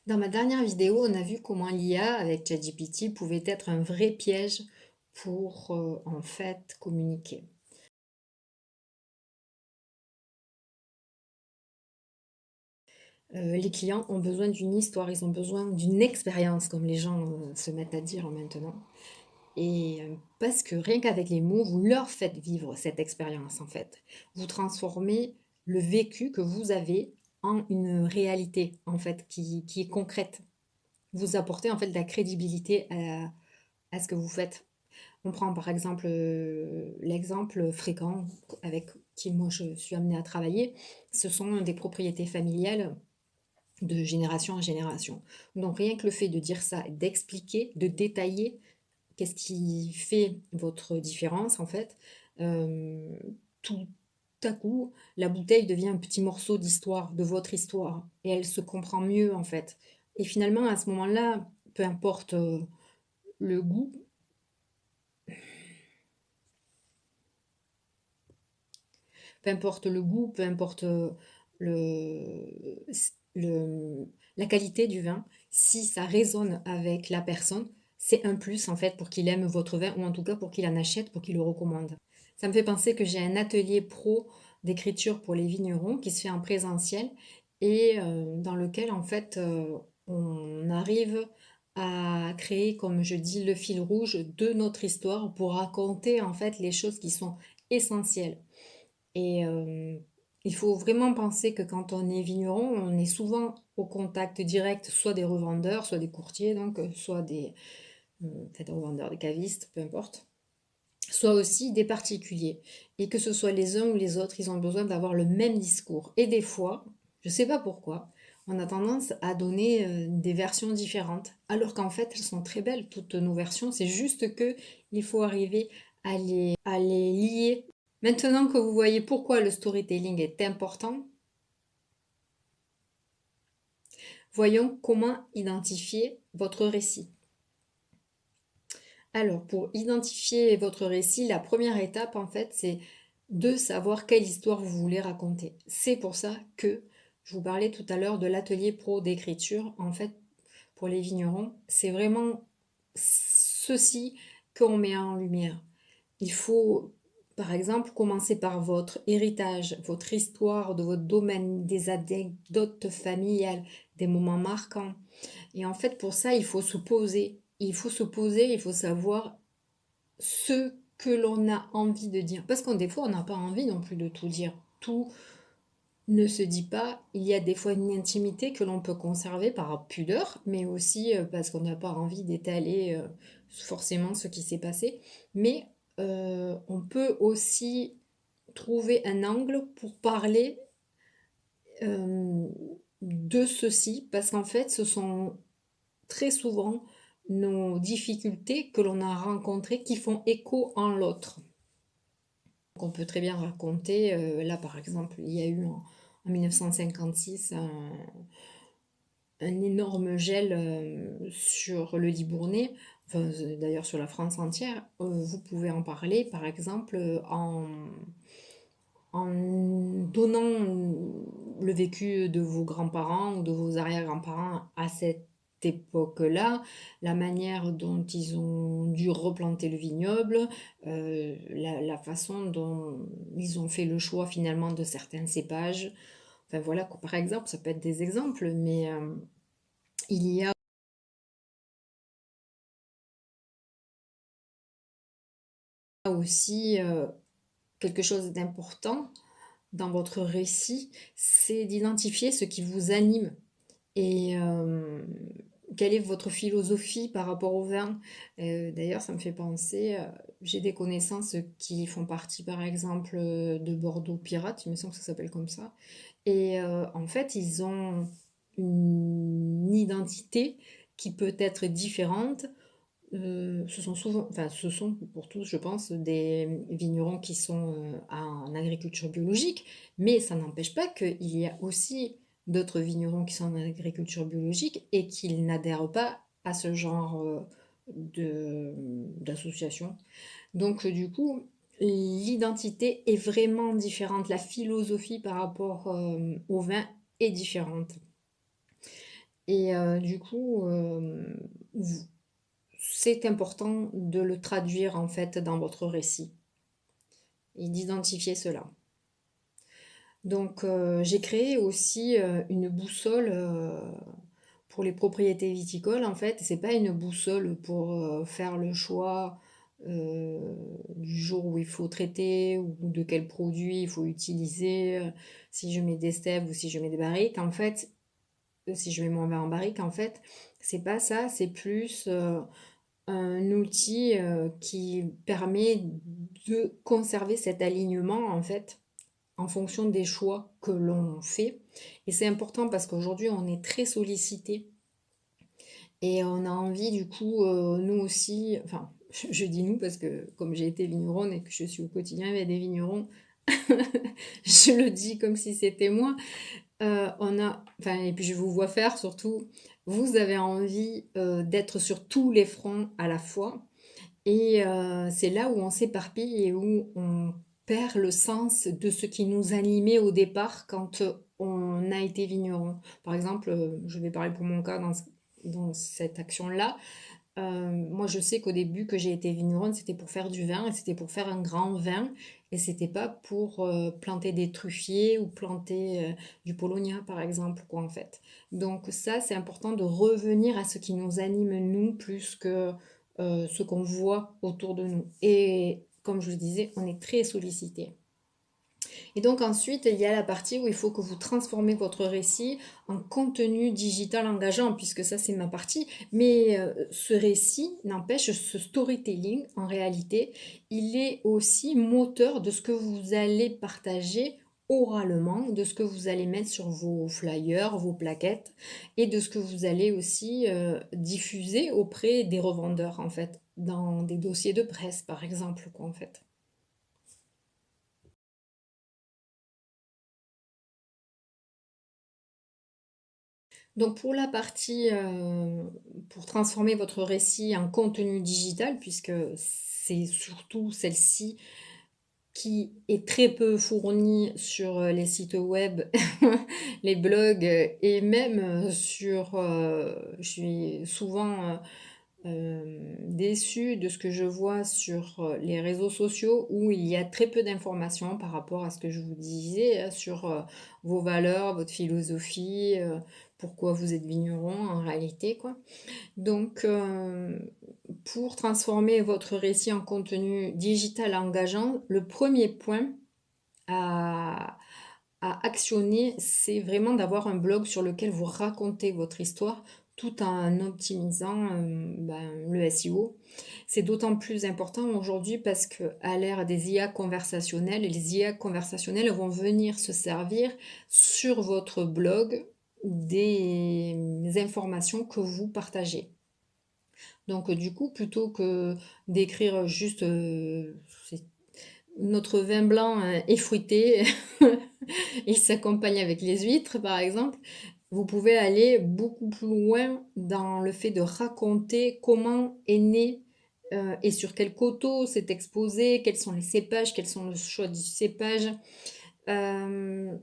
Dans ma dernière vidéo, on a vu comment l'IA avec ChatGPT pouvait être un vrai piège pour en fait communiquer. Les clients ont besoin d'une histoire, ils ont besoin d'une expérience, comme les gens se mettent à dire maintenant. Et parce que rien qu'avec les mots, vous leur faites vivre cette expérience en fait. Vous transformez le vécu que vous avez en une réalité en fait qui est concrète. Vous apportez en fait de la crédibilité à ce que vous faites. On prend par exemple l'exemple fréquent avec qui moi je suis amenée à travailler, ce sont des propriétés familiales de génération en génération. Donc rien que le fait de dire ça, d'expliquer, de détailler qu'est-ce qui fait votre différence en fait, euh, tout à coup, la bouteille devient un petit morceau d'histoire, de votre histoire, et elle se comprend mieux en fait. Et finalement, à ce moment-là, peu importe le goût, peu importe le goût, peu importe le, le- la qualité du vin, si ça résonne avec la personne, c'est un plus en fait pour qu'il aime votre vin ou en tout cas pour qu'il en achète, pour qu'il le recommande. Ça me fait penser que j'ai un atelier pro d'écriture pour les vignerons qui se fait en présentiel et dans lequel en fait on arrive à créer, comme je dis, le fil rouge de notre histoire pour raconter en fait les choses qui sont essentielles. Et il faut vraiment penser que quand on est vigneron, on est souvent au contact direct, soit des revendeurs, soit des courtiers, donc soit des revendeurs, des cavistes, peu importe, soit aussi des particuliers. Et que ce soit les uns ou les autres, ils ont besoin d'avoir le même discours. Et des fois, je ne sais pas pourquoi, on a tendance à donner des versions différentes, alors qu'en fait, elles sont très belles, toutes nos versions. C'est juste que il faut arriver à les lier. Maintenant que vous voyez pourquoi le storytelling est important, voyons comment identifier votre récit. Alors, pour identifier votre récit, la première étape, en fait, c'est de savoir quelle histoire vous voulez raconter. C'est pour ça que je vous parlais tout à l'heure de l'atelier pro d'écriture. En fait, pour les vignerons, c'est vraiment ceci qu'on met en lumière. Il faut, par exemple, commencer par votre héritage, votre histoire de votre domaine, des anecdotes familiales, des moments marquants. Et en fait, pour ça, il faut se poser. Il faut se poser, il faut savoir ce que l'on a envie de dire. Parce qu'en des fois, on n'a pas envie non plus de tout dire. Tout ne se dit pas. Il y a des fois une intimité que l'on peut conserver par pudeur, mais aussi parce qu'on n'a pas envie d'étaler forcément ce qui s'est passé. Mais on peut aussi trouver un angle pour parler euh, de ceci, parce qu'en fait, ce sont très souvent nos difficultés que l'on a rencontrées qui font écho en l'autre. On peut très bien raconter, là par exemple, il y a eu en 1956 un énorme gel sur le Libournais, enfin, d'ailleurs sur la France entière. Vous pouvez en parler par exemple en donnant le vécu de vos grands-parents ou de vos arrière-grands-parents à cette époque-là, la manière dont ils ont dû replanter le vignoble, la façon dont ils ont fait le choix finalement de certains cépages. Enfin voilà, par exemple, ça peut être des exemples, mais il y a aussi quelque chose d'important dans votre récit, c'est d'identifier ce qui vous anime. Et quelle est votre philosophie par rapport au vin? D'ailleurs, ça me fait penser, j'ai des connaissances qui font partie, par exemple, de Bordeaux Pirate, il me semble que ça s'appelle comme ça. Et en fait, ils ont une identité qui peut être différente. Ce sont souvent, enfin, ce sont pour tous, je pense, des vignerons qui sont en agriculture biologique, mais ça n'empêche pas qu'il y a aussi d'autres vignerons qui sont en agriculture biologique et qui n'adhèrent pas à ce genre d'association. Donc, du coup, l'identité est vraiment différente. La philosophie par rapport au vin est différente. Et du coup, c'est important de le traduire en fait dans votre récit et d'identifier cela. Donc, j'ai créé aussi une boussole pour les propriétés viticoles. En fait, c'est pas une boussole pour faire le choix du jour où il faut traiter ou de quel produit il faut utiliser, si je mets des steves ou si je mets des barriques. En fait, si je mets mon vin en barrique, en fait, c'est pas ça, c'est plus un outil qui permet de conserver cet alignement, en fait, en fonction des choix que l'on fait. Et c'est important parce qu'aujourd'hui, on est très sollicité et on a envie, du coup, nous aussi, enfin, je dis nous parce que comme j'ai été vigneronne et que je suis au quotidien avec des vignerons, je le dis comme si c'était moi. On a, enfin, et puis je vous vois faire surtout, vous avez envie d'être sur tous les fronts à la fois. Et c'est là où on s'éparpille et où on perd le sens de ce qui nous animait au départ quand on a été vigneron. Par exemple, je vais parler pour mon cas dans cette action-là. Moi, je sais qu'au début que j'ai été vigneronne, c'était pour faire du vin et c'était pour faire un grand vin et c'était pas pour planter des truffiers ou planter du paulownia, par exemple, quoi, en fait. Donc ça, c'est important de revenir à ce qui nous anime, nous, plus que ce qu'on voit autour de nous. Et comme je vous disais, on est très sollicité. Et donc ensuite, il y a la partie où il faut que vous transformez votre récit en contenu digital engageant, puisque ça c'est ma partie. Mais ce récit, n'empêche, ce storytelling, en réalité, il est aussi moteur de ce que vous allez partager oralement, de ce que vous allez mettre sur vos flyers, vos plaquettes, et de ce que vous allez aussi diffuser auprès des revendeurs, en fait, dans des dossiers de presse, par exemple, quoi, en fait. Donc pour la partie, pour transformer votre récit en contenu digital, puisque c'est surtout celle-ci qui est très peu fournie sur les sites web, les blogs et même sur... je suis souvent déçue de ce que je vois sur les réseaux sociaux où il y a très peu d'informations par rapport à ce que je vous disais sur vos valeurs, votre philosophie, pourquoi vous êtes vigneron en réalité, quoi. Donc, pour transformer votre récit en contenu digital engageant, le premier point à, à actionner, c'est vraiment d'avoir un blog sur lequel vous racontez votre histoire tout en optimisant le SEO. C'est d'autant plus important aujourd'hui parce que à l'ère des IA conversationnelles, les IA conversationnelles vont venir se servir sur votre blog des informations que vous partagez. Donc du coup, plutôt que d'écrire juste notre vin blanc est fruité, il s'accompagne avec les huîtres par exemple, vous pouvez aller beaucoup plus loin dans le fait de raconter comment est né et sur quel coteau c'est exposé, quels sont les cépages, quels sont le choix du cépage, euh,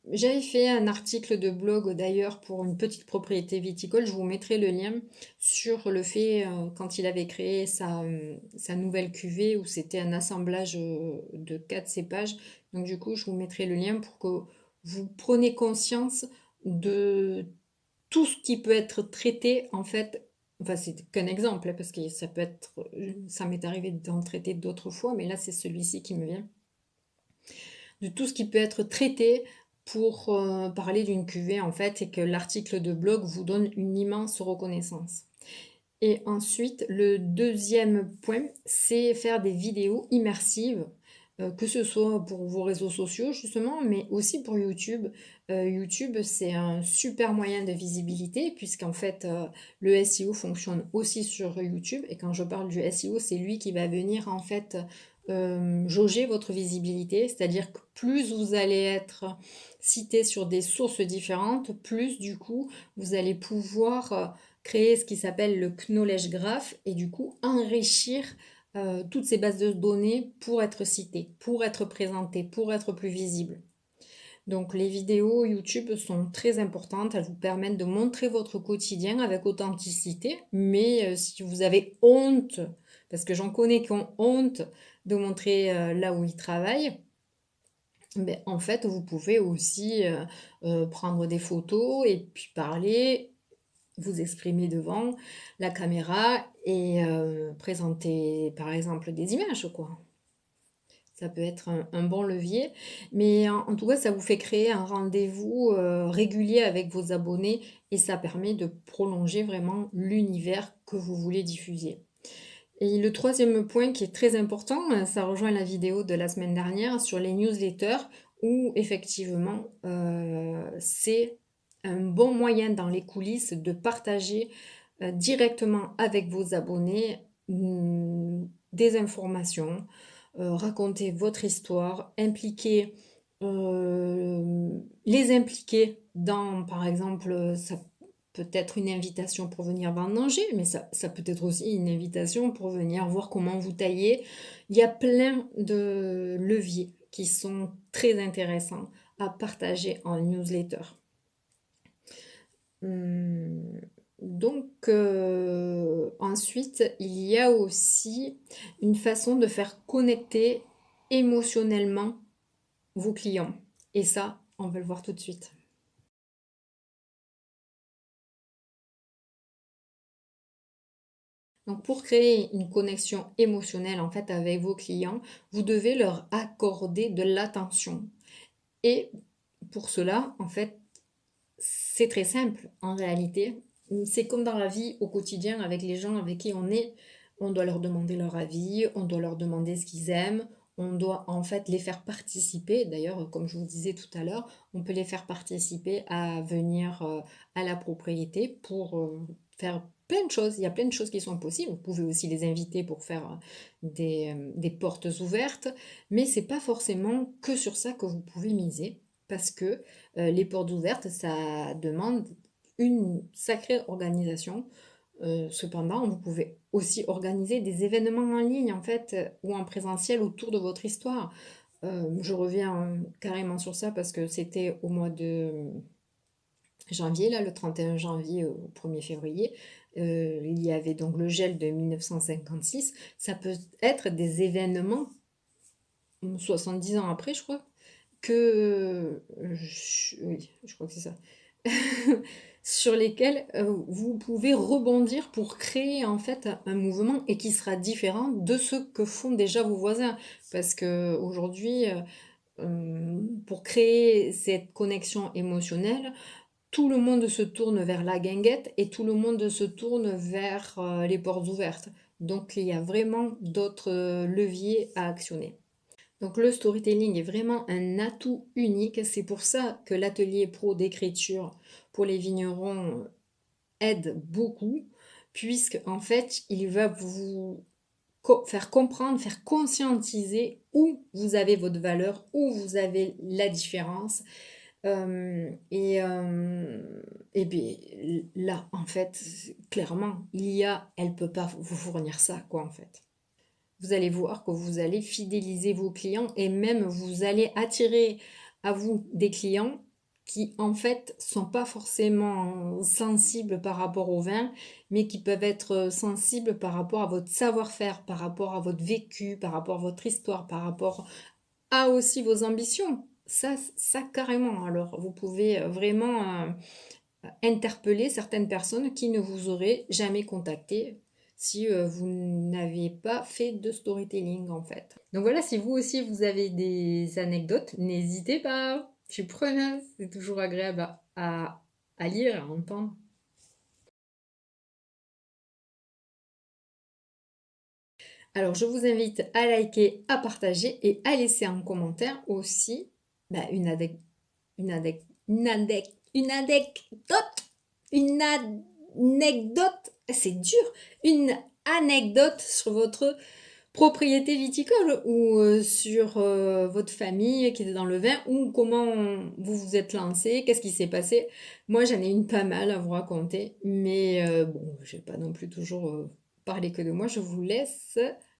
j'avais fait un article de blog d'ailleurs pour une petite propriété viticole, je vous mettrai le lien sur le fait quand il avait créé sa nouvelle cuvée où c'était un assemblage de 4 cépages. Donc du coup, je vous mettrai le lien pour que vous preniez conscience de tout ce qui peut être traité en fait. Enfin, c'est qu'un exemple, hein, parce que ça peut être, ça m'est arrivé d'en traiter d'autres fois, mais là c'est celui-ci qui me vient de tout ce qui peut être traité pour parler d'une cuvée en fait et que l'article de blog vous donne une immense reconnaissance. Et ensuite, le deuxième point, c'est faire des vidéos immersives, que ce soit pour vos réseaux sociaux justement, mais aussi pour YouTube. YouTube, c'est un super moyen de visibilité puisqu'en fait, le SEO fonctionne aussi sur YouTube. Et quand je parle du SEO, c'est lui qui va venir en fait jauger votre visibilité, c'est-à-dire que plus vous allez être cité sur des sources différentes, plus du coup, vous allez pouvoir créer ce qui s'appelle le knowledge graph et du coup enrichir toutes ces bases de données pour être cité, pour être présenté, pour être plus visible. Donc les vidéos YouTube sont très importantes, elles vous permettent de montrer votre quotidien avec authenticité, mais si vous avez honte, parce que j'en connais qui ont honte de montrer là où ils travaillent, ben, en fait vous pouvez aussi prendre des photos et puis parler, vous exprimer devant la caméra et présenter par exemple des images, quoi. Ça peut être un bon levier, mais en tout cas, ça vous fait créer un rendez-vous régulier avec vos abonnés et ça permet de prolonger vraiment l'univers que vous voulez diffuser. Et le troisième point qui est très important, ça rejoint la vidéo de la semaine dernière sur les newsletters où effectivement c'est un bon moyen dans les coulisses de partager directement avec vos abonnés des informations, raconter votre histoire, les impliquer dans, par exemple, ça peut être une invitation pour venir vendanger, mais ça peut être aussi une invitation pour venir voir comment vous taillez. Il y a plein de leviers qui sont très intéressants à partager en newsletter. Hum, Donc, ensuite, il y a aussi une façon de faire connecter émotionnellement vos clients. Et ça, on va le voir tout de suite. Donc, pour créer une connexion émotionnelle en fait avec vos clients, vous devez leur accorder de l'attention. Et pour cela, en fait, c'est très simple en réalité. C'est comme dans la vie au quotidien avec les gens avec qui on est. On doit leur demander leur avis, on doit leur demander ce qu'ils aiment, on doit en fait les faire participer. D'ailleurs, comme je vous disais tout à l'heure, on peut les faire participer à venir à la propriété pour faire plein de choses. Il y a plein de choses qui sont possibles. Vous pouvez aussi les inviter pour faire des portes ouvertes, mais c'est pas forcément que sur ça que vous pouvez miser parce que les portes ouvertes, ça demande une sacrée organisation. Cependant, vous pouvez aussi organiser des événements en ligne, en fait, ou en présentiel autour de votre histoire. Je reviens carrément sur ça parce que c'était au mois de janvier, là, le 31 janvier au 1er février. Il y avait donc le gel de 1956. Ça peut être des événements 70 ans après, je crois, oui, je crois que c'est ça, sur lesquels vous pouvez rebondir pour créer en fait un mouvement et qui sera différent de ce que font déjà vos voisins. Parce que aujourd'hui, pour créer cette connexion émotionnelle, tout le monde se tourne vers la guinguette et tout le monde se tourne vers les portes ouvertes. Donc il y a vraiment d'autres leviers à actionner. Donc le storytelling est vraiment un atout unique. C'est pour ça que l'atelier pro d'écriture pour les vignerons aide beaucoup, puisque en fait, il va vous faire comprendre, faire conscientiser où vous avez votre valeur, où vous avez la différence. Et bien là, en fait, clairement, elle peut pas vous fournir ça, quoi, en fait. Vous allez voir que vous allez fidéliser vos clients et même vous allez attirer à vous des clients qui en fait sont pas forcément sensibles par rapport au vin, mais qui peuvent être sensibles par rapport à votre savoir-faire, par rapport à votre vécu, par rapport à votre histoire, par rapport à aussi vos ambitions. Ça carrément. Alors vous pouvez vraiment interpeller certaines personnes qui ne vous auraient jamais contacté si vous n'aviez pas fait de storytelling en fait. Donc voilà, si vous aussi vous avez des anecdotes, n'hésitez pas, je suis preneuse, c'est toujours agréable à lire et à entendre. Alors je vous invite à liker, à partager et à laisser un commentaire aussi bah, une adec- une adec- une anecdote, une anecdote, c'est dur, une anecdote sur votre propriété viticole ou sur votre famille qui était dans le vin ou comment vous vous êtes lancé, qu'est-ce qui s'est passé. Moi, j'en ai une pas mal à vous raconter, mais bon, je vais pas non plus toujours parler que de moi. Je vous laisse